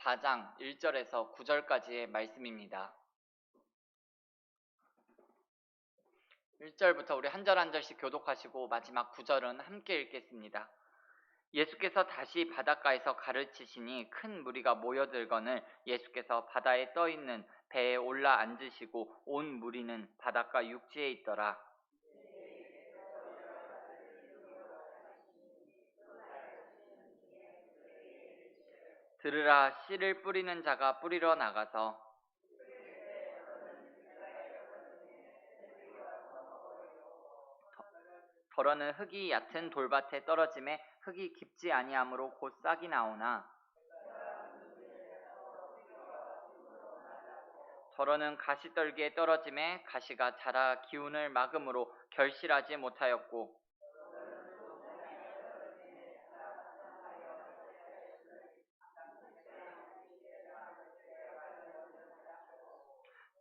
4장 1절에서 9절까지의 말씀입니다. 1절부터 우리 한 절 한 절씩 교독하시고 마지막 9절은 함께 읽겠습니다. 예수께서 다시 바닷가에서 가르치시니 큰 무리가 모여들거늘 예수께서 바다에 떠있는 배에 올라 앉으시고 온 무리는 바닷가 육지에 있더라. 들으라, 씨를 뿌리는 자가 뿌리러 나가서 더러는 흙이 얕은 돌밭에 떨어짐에 흙이 깊지 아니하므로 곧 싹이 나오나 더러는 가시떨기에 떨어짐에 가시가 자라 기운을 막음으로 결실하지 못하였고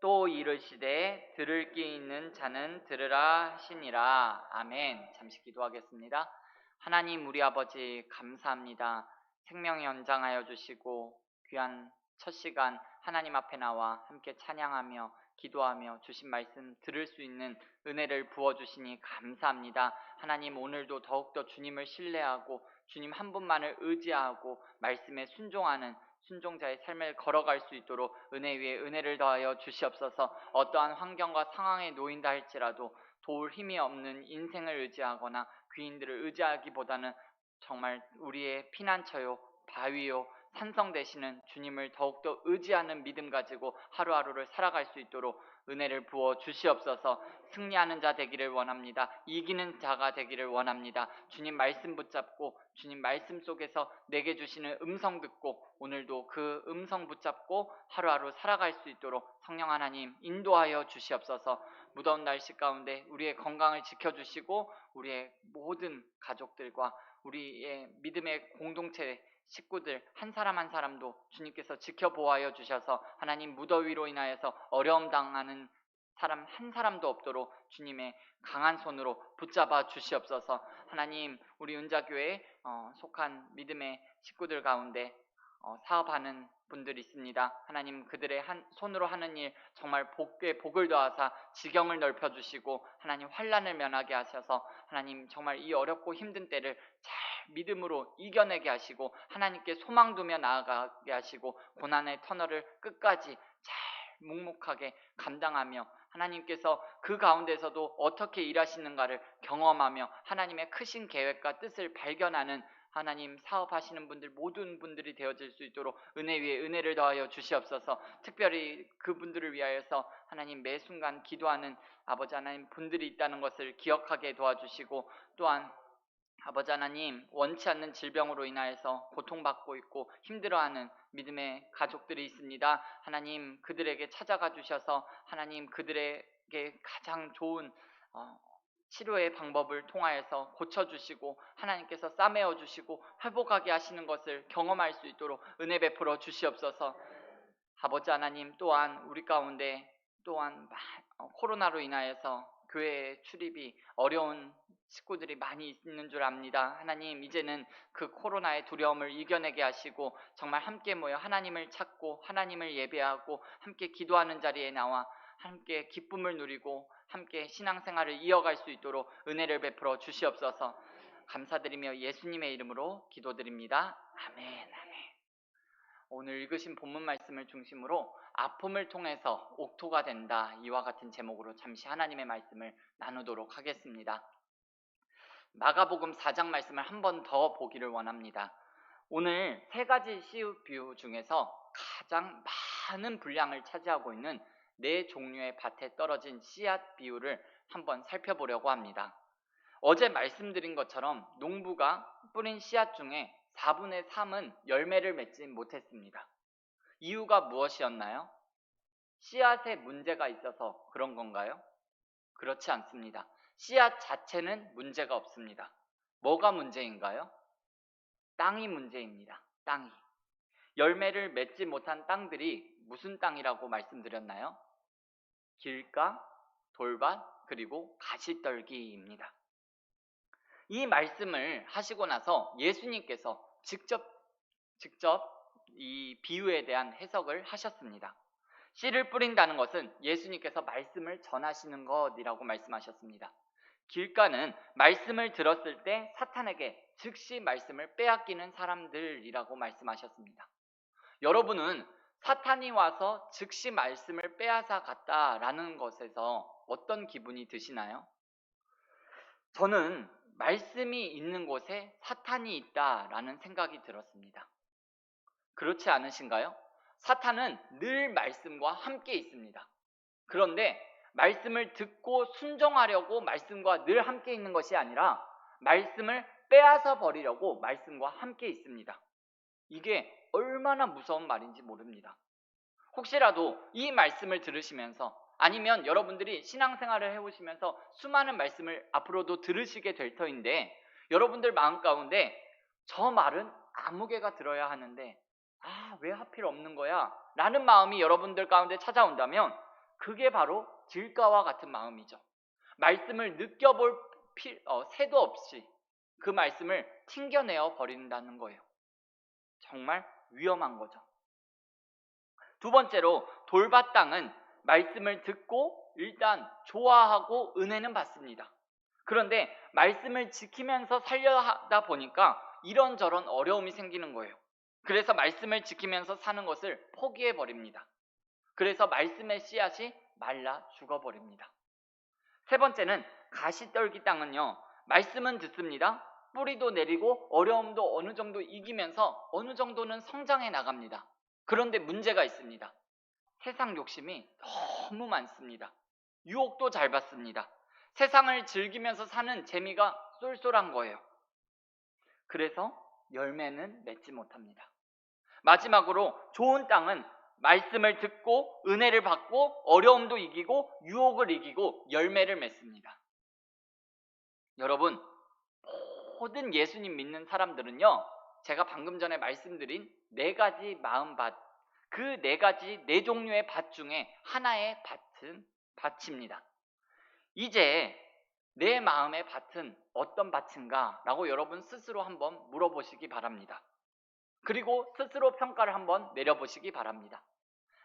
또 이르시되 들을 귀 있는 자는 들으라 하시니라. 아멘. 잠시 기도하겠습니다. 하나님 우리 아버지 감사합니다. 생명 연장하여 주시고 귀한 첫 시간 하나님 앞에 나와 함께 찬양하며 기도하며 주신 말씀 들을 수 있는 은혜를 부어주시니 감사합니다. 하나님 오늘도 더욱더 주님을 신뢰하고 주님 한 분만을 의지하고 말씀에 순종하는 순종자의 삶을 걸어갈 수 있도록 은혜 위에 은혜를 더하여 주시옵소서. 어떠한 환경과 상황에 놓인다 할지라도 도울 힘이 없는 인생을 의지하거나 귀인들을 의지하기보다는 정말 우리의 피난처요 바위요 산성 되시는 주님을 더욱더 의지하는 믿음 가지고 하루하루를 살아갈 수 있도록 은혜를 부어 주시옵소서. 승리하는 자 되기를 원합니다. 이기는 자가 되기를 원합니다. 주님 말씀 붙잡고 주님 말씀 속에서 내게 주시는 음성 듣고 오늘도 그 음성 붙잡고 하루하루 살아갈 수 있도록 성령 하나님 인도하여 주시옵소서. 무더운 날씨 가운데 우리의 건강을 지켜주시고 우리의 모든 가족들과 우리의 믿음의 공동체 식구들 한 사람 한 사람도 주님께서 지켜보아여 주셔서 하나님 무더위로 인하여서 어려움 당하는 사람 한 사람도 없도록 주님의 강한 손으로 붙잡아 주시옵소서. 하나님 우리 은자교회에 속한 믿음의 식구들 가운데 사업하는 분들이 있습니다. 하나님 그들의 손으로 하는 일 정말 복을 더하사 지경을 넓혀주시고 하나님 환난을 면하게 하셔서 하나님 정말 이 어렵고 힘든 때를 잘 믿음으로 이겨내게 하시고 하나님께 소망 두며 나아가게 하시고 고난의 터널을 끝까지 잘 묵묵하게 감당하며 하나님께서 그 가운데서도 어떻게 일하시는가를 경험하며 하나님의 크신 계획과 뜻을 발견하는 하나님 사업하시는 분들 모든 분들이 되어질 수 있도록 은혜 위에 은혜를 더하여 주시옵소서. 특별히 그분들을 위하여서 하나님 매 순간 기도하는 아버지 하나님 분들이 있다는 것을 기억하게 도와주시고 또한 아버지 하나님 원치 않는 질병으로 인하여서 고통받고 있고 힘들어하는 믿음의 가족들이 있습니다. 하나님 그들에게 찾아가 주셔서 하나님 그들에게 가장 좋은 치료의 방법을 통하여서 고쳐주시고 하나님께서 싸매어 주시고 회복하게 하시는 것을 경험할 수 있도록 은혜 베풀어 주시옵소서. 아버지 하나님 또한 우리 가운데 또한 코로나로 인하여서 교회에 출입이 어려운 식구들이 많이 있는 줄 압니다. 하나님 이제는 그 코로나의 두려움을 이겨내게 하시고 정말 함께 모여 하나님을 찾고 하나님을 예배하고 함께 기도하는 자리에 나와 함께 기쁨을 누리고 함께 신앙생활을 이어갈 수 있도록 은혜를 베풀어 주시옵소서. 감사드리며 예수님의 이름으로 기도드립니다. 아멘. 오늘 읽으신 본문 말씀을 중심으로 아픔을 통해서 옥토가 된다 이와 같은 제목으로 잠시 하나님의 말씀을 나누도록 하겠습니다. 마가복음 4장 말씀을 한 번 더 보기를 원합니다. 오늘 세 가지 씨앗 비유 중에서 가장 많은 분량을 차지하고 있는 네 종류의 밭에 떨어진 씨앗 비유를 한번 살펴보려고 합니다. 어제 말씀드린 것처럼 농부가 뿌린 씨앗 중에 4분의 3은 열매를 맺지 못했습니다. 이유가 무엇이었나요? 씨앗에 문제가 있어서 그런 건가요? 그렇지 않습니다. 씨앗 자체는 문제가 없습니다. 뭐가 문제인가요? 땅이 문제입니다. 땅이. 열매를 맺지 못한 땅들이 무슨 땅이라고 말씀드렸나요? 길가, 돌밭, 그리고 가시떨기입니다. 이 말씀을 하시고 나서 예수님께서 직접 이 비유에 대한 해석을 하셨습니다. 씨를 뿌린다는 것은 예수님께서 말씀을 전하시는 것이라고 말씀하셨습니다. 길가는 말씀을 들었을 때 사탄에게 즉시 말씀을 빼앗기는 사람들이라고 말씀하셨습니다. 여러분은 사탄이 와서 즉시 말씀을 빼앗아 갔다라는 것에서 어떤 기분이 드시나요? 저는 말씀이 있는 곳에 사탄이 있다라는 생각이 들었습니다. 그렇지 않으신가요? 사탄은 늘 말씀과 함께 있습니다. 그런데 말씀을 듣고 순종하려고 말씀과 늘 함께 있는 것이 아니라 말씀을 빼앗아 버리려고 말씀과 함께 있습니다. 이게 얼마나 무서운 말인지 모릅니다. 혹시라도 이 말씀을 들으시면서 아니면 여러분들이 신앙생활을 해오시면서 수많은 말씀을 앞으로도 들으시게 될 터인데 여러분들 마음 가운데 저 말은 아무 개가 들어야 하는데 왜 하필 없는 거야? 라는 마음이 여러분들 가운데 찾아온다면 그게 바로 길가와 같은 마음이죠. 말씀을 느껴볼 새도 없이 그 말씀을 튕겨내어 버린다는 거예요. 정말 위험한 거죠. 두 번째로 돌밭 땅은 말씀을 듣고 일단 좋아하고 은혜는 받습니다. 그런데 말씀을 지키면서 살려 하다 보니까 이런저런 어려움이 생기는 거예요. 그래서 말씀을 지키면서 사는 것을 포기해 버립니다. 그래서 말씀의 씨앗이 말라 죽어버립니다. 세 번째는 가시떨기 땅은요, 말씀은 듣습니다. 뿌리도 내리고 어려움도 어느 정도 이기면서 어느 정도는 성장해 나갑니다. 그런데 문제가 있습니다. 세상 욕심이 너무 많습니다. 유혹도 잘 받습니다. 세상을 즐기면서 사는 재미가 쏠쏠한 거예요. 그래서 열매는 맺지 못합니다. 마지막으로 좋은 땅은 말씀을 듣고 은혜를 받고 어려움도 이기고 유혹을 이기고 열매를 맺습니다. 여러분, 모든 예수님 믿는 사람들은요, 제가 방금 전에 말씀드린 네 가지 마음밭, 그 네 종류의 밭 중에 하나의 밭입니다. 이제 내 마음의 밭은 어떤 밭인가 라고 여러분 스스로 한번 물어보시기 바랍니다. 그리고 스스로 평가를 한번 내려보시기 바랍니다.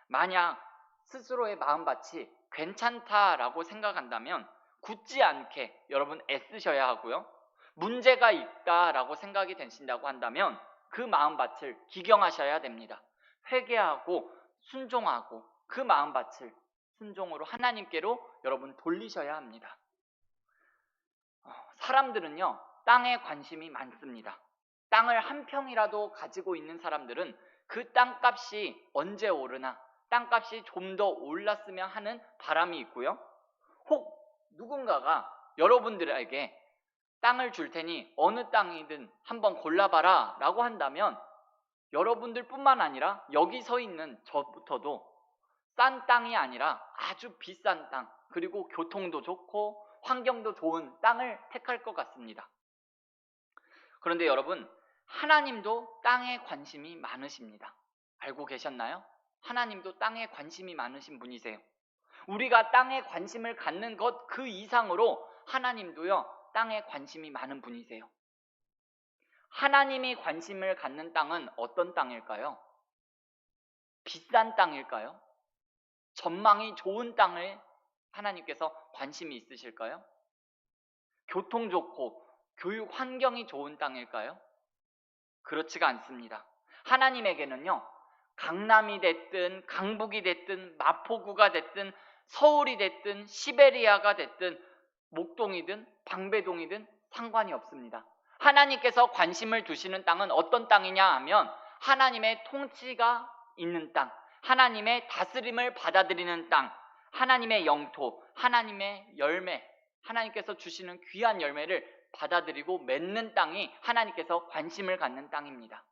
만약 스스로의 마음밭이 괜찮다라고 생각한다면 굳지 않게 여러분 애쓰셔야 하고요. 문제가 있다라고 생각이 되신다고 한다면 그 마음밭을 기경하셔야 됩니다. 회개하고 순종하고 그 마음밭을 순종으로 하나님께로 여러분 돌리셔야 합니다. 사람들은요, 땅에 관심이 많습니다. 땅을 한 평이라도 가지고 있는 사람들은 그 땅값이 언제 오르나, 땅값이 좀 더 올랐으면 하는 바람이 있고요. 혹 누군가가 여러분들에게 땅을 줄 테니 어느 땅이든 한번 골라봐라 라고 한다면 여러분들 뿐만 아니라 여기 서 있는 저부터도 싼 땅이 아니라 아주 비싼 땅, 그리고 교통도 좋고 환경도 좋은 땅을 택할 것 같습니다. 그런데 여러분, 하나님도 땅에 관심이 많으십니다. 알고 계셨나요? 하나님도 땅에 관심이 많으신 분이세요. 우리가 땅에 관심을 갖는 것 그 이상으로 하나님도요, 땅에 관심이 많은 분이세요. 하나님이 관심을 갖는 땅은 어떤 땅일까요? 비싼 땅일까요? 전망이 좋은 땅을 하나님께서 관심이 있으실까요? 교통 좋고 교육 환경이 좋은 땅일까요? 그렇지가 않습니다. 하나님에게는요, 강남이 됐든 강북이 됐든 마포구가 됐든 서울이 됐든 시베리아가 됐든 목동이든 방배동이든 상관이 없습니다. 하나님께서 관심을 두시는 땅은 어떤 땅이냐 하면 하나님의 통치가 있는 땅, 하나님의 다스림을 받아들이는 땅, 하나님의 영토, 하나님의 열매, 하나님께서 주시는 귀한 열매를 받아들이고 맺는 땅이 하나님께서 관심을 갖는 땅입니다.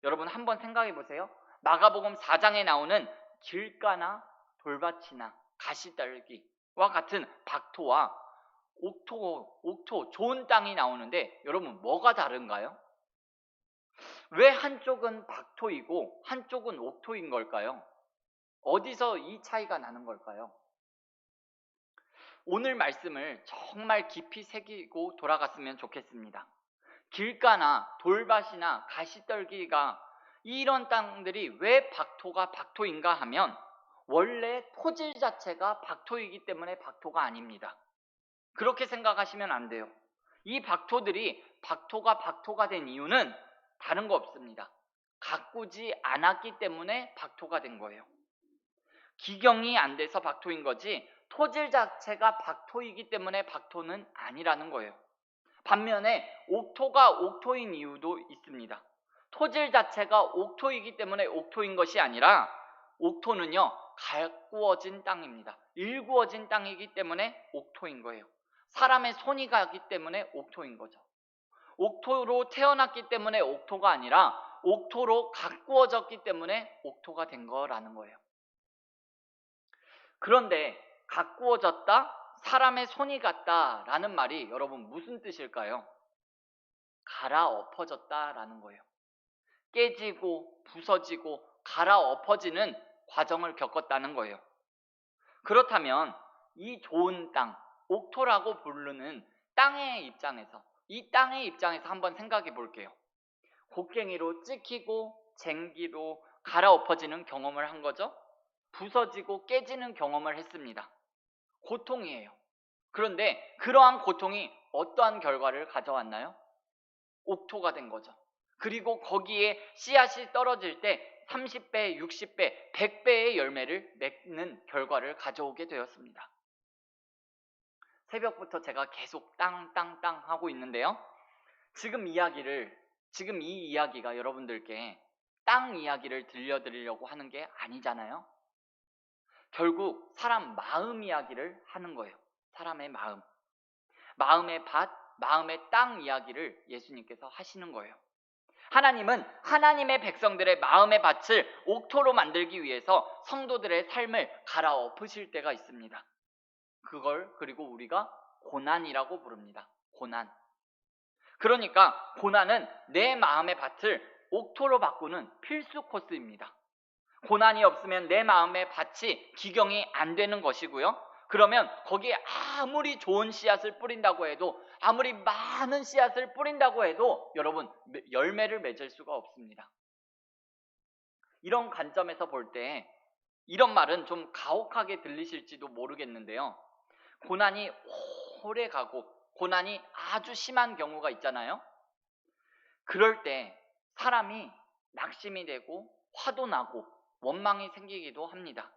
여러분 한번 생각해 보세요. 마가복음 4장에 나오는 길가나 돌밭이나 가시떨기와 같은 박토와 옥토 좋은 땅이 나오는데 여러분 뭐가 다른가요? 왜 한쪽은 박토이고 한쪽은 옥토인 걸까요? 어디서 이 차이가 나는 걸까요? 오늘 말씀을 정말 깊이 새기고 돌아갔으면 좋겠습니다. 길가나 돌밭이나 가시떨기가 이런 땅들이 왜 박토가 박토인가 하면 원래 토질 자체가 박토이기 때문에 박토가 아닙니다. 그렇게 생각하시면 안 돼요. 이 박토들이 박토가 박토가 된 이유는 다른 거 없습니다. 가꾸지 않았기 때문에 박토가 된 거예요. 기경이 안 돼서 박토인 거지 토질 자체가 박토이기 때문에 박토는 아니라는 거예요. 반면에 옥토가 옥토인 이유도 있습니다. 토질 자체가 옥토이기 때문에 옥토인 것이 아니라 옥토는요 가꾸어진 땅입니다. 일구어진 땅이기 때문에 옥토인 거예요. 사람의 손이 가기 때문에 옥토인 거죠. 옥토로 태어났기 때문에 옥토가 아니라 옥토로 가꾸어졌기 때문에 옥토가 된 거라는 거예요. 그런데 가꾸어졌다, 사람의 손이 갔다라는 말이 여러분 무슨 뜻일까요? 갈아엎어졌다라는 거예요. 깨지고 부서지고 갈아엎어지는 과정을 겪었다는 거예요. 그렇다면 이 좋은 땅, 옥토라고 부르는 땅의 입장에서, 이 땅의 입장에서 한번 생각해 볼게요. 곡괭이로 찍히고 쟁기로 갈아엎어지는 경험을 한 거죠. 부서지고 깨지는 경험을 했습니다. 고통이에요. 그런데 그러한 고통이 어떠한 결과를 가져왔나요? 옥토가 된 거죠. 그리고 거기에 씨앗이 떨어질 때 30배, 60배, 100배의 열매를 맺는 결과를 가져오게 되었습니다. 새벽부터 제가 계속 땅 하고 있는데요. 지금 이 이야기가 여러분들께 땅 이야기를 들려드리려고 하는 게 아니잖아요. 결국 사람 마음 이야기를 하는 거예요. 사람의 마음. 마음의 밭, 마음의 땅 이야기를 예수님께서 하시는 거예요. 하나님은 하나님의 백성들의 마음의 밭을 옥토로 만들기 위해서 성도들의 삶을 갈아엎으실 때가 있습니다. 그걸 그리고 우리가 고난이라고 부릅니다. 고난. 그러니까 고난은 내 마음의 밭을 옥토로 바꾸는 필수 코스입니다. 고난이 없으면 내 마음의 밭이 기경이 안 되는 것이고요. 그러면 거기에 아무리 좋은 씨앗을 뿌린다고 해도, 아무리 많은 씨앗을 뿌린다고 해도 여러분 열매를 맺을 수가 없습니다. 이런 관점에서 볼 때 이런 말은 좀 가혹하게 들리실지도 모르겠는데요. 고난이 오래 가고 고난이 아주 심한 경우가 있잖아요. 그럴 때 사람이 낙심이 되고 화도 나고 원망이 생기기도 합니다.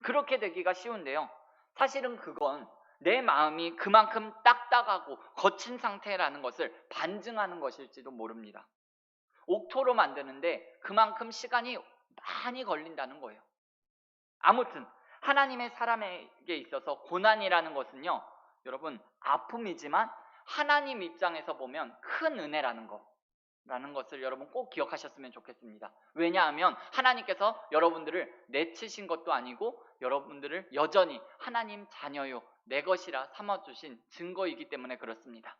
그렇게 되기가 쉬운데요. 사실은 그건 내 마음이 그만큼 딱딱하고 거친 상태라는 것을 반증하는 것일지도 모릅니다. 옥토로 만드는데 그만큼 시간이 많이 걸린다는 거예요. 아무튼 하나님의 사람에게 있어서 고난이라는 것은요, 여러분 아픔이지만 하나님 입장에서 보면 큰 은혜라는 것을 여러분 꼭 기억하셨으면 좋겠습니다. 왜냐하면 하나님께서 여러분들을 내치신 것도 아니고 여러분들을 여전히 하나님 자녀요 내 것이라 삼아주신 증거이기 때문에 그렇습니다.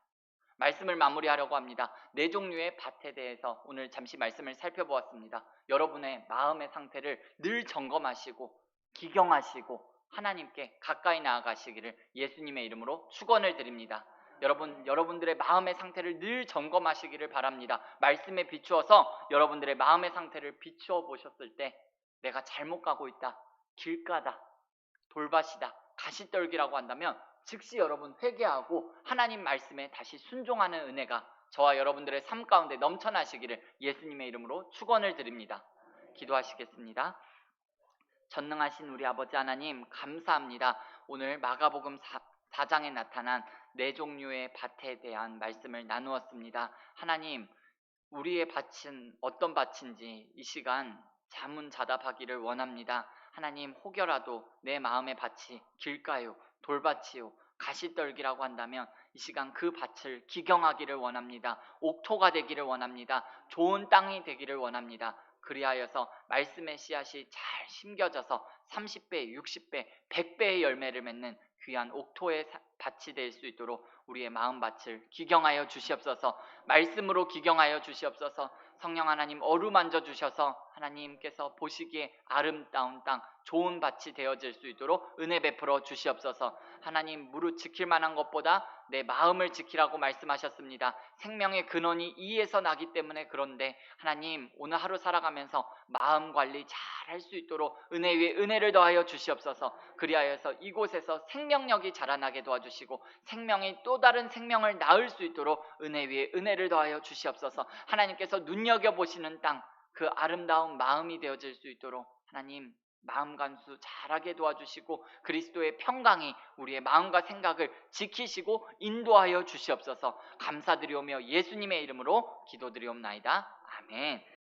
말씀을 마무리하려고 합니다. 네 종류의 밭에 대해서 오늘 잠시 말씀을 살펴보았습니다. 여러분의 마음의 상태를 늘 점검하시고 기경하시고 하나님께 가까이 나아가시기를 예수님의 이름으로 축원을 드립니다. 여러분들의 마음의 상태를 늘 점검하시기를 바랍니다. 말씀에 비추어서 여러분들의 마음의 상태를 비추어 보셨을 때 내가 잘못 가고 있다, 길가다, 돌밭이다, 가시떨기라고 한다면 즉시 여러분 회개하고 하나님 말씀에 다시 순종하는 은혜가 저와 여러분들의 삶 가운데 넘쳐나시기를 예수님의 이름으로 축원을 드립니다. 기도하시겠습니다. 전능하신 우리 아버지 하나님 감사합니다. 오늘 마가복음 4장에 나타난 네 종류의 밭에 대한 말씀을 나누었습니다. 하나님, 우리의 밭은 어떤 밭인지 이 시간 자문자답하기를 원합니다. 하나님, 혹여라도 내 마음의 밭이 길가요, 돌밭이요, 가시떨기라고 한다면 이 시간 그 밭을 기경하기를 원합니다. 옥토가 되기를 원합니다. 좋은 땅이 되기를 원합니다. 그리하여서 말씀의 씨앗이 잘 심겨져서 30배, 60배, 100배의 열매를 맺는 귀한 옥토의 밭이 될 수 있도록 우리의 마음밭을 기경하여 주시옵소서. 말씀으로 기경하여 주시옵소서. 성령 하나님 어루만져 주셔서 하나님께서 보시기에 아름다운 땅, 좋은 밭이 되어질 수 있도록 은혜 베풀어 주시옵소서. 하나님, 무릇 지킬 만한 것보다 내 마음을 지키라고 말씀하셨습니다. 생명의 근원이 이에서 나기 때문에 그런데 하나님 오늘 하루 살아가면서 마음 관리 잘 할 수 있도록 은혜 위에 은혜를 더하여 주시옵소서. 그리하여서 이곳에서 생명력이 자라나게 도와주시고 생명이 또 다른 생명을 낳을 수 있도록 은혜 위에 은혜를 더하여 주시옵소서. 하나님께서 눈여겨보시는 땅, 그 아름다운 마음이 되어질 수 있도록 하나님 마음 간수 잘하게 도와주시고 그리스도의 평강이 우리의 마음과 생각을 지키시고 인도하여 주시옵소서. 감사드리오며 예수님의 이름으로 기도드리옵나이다. 아멘.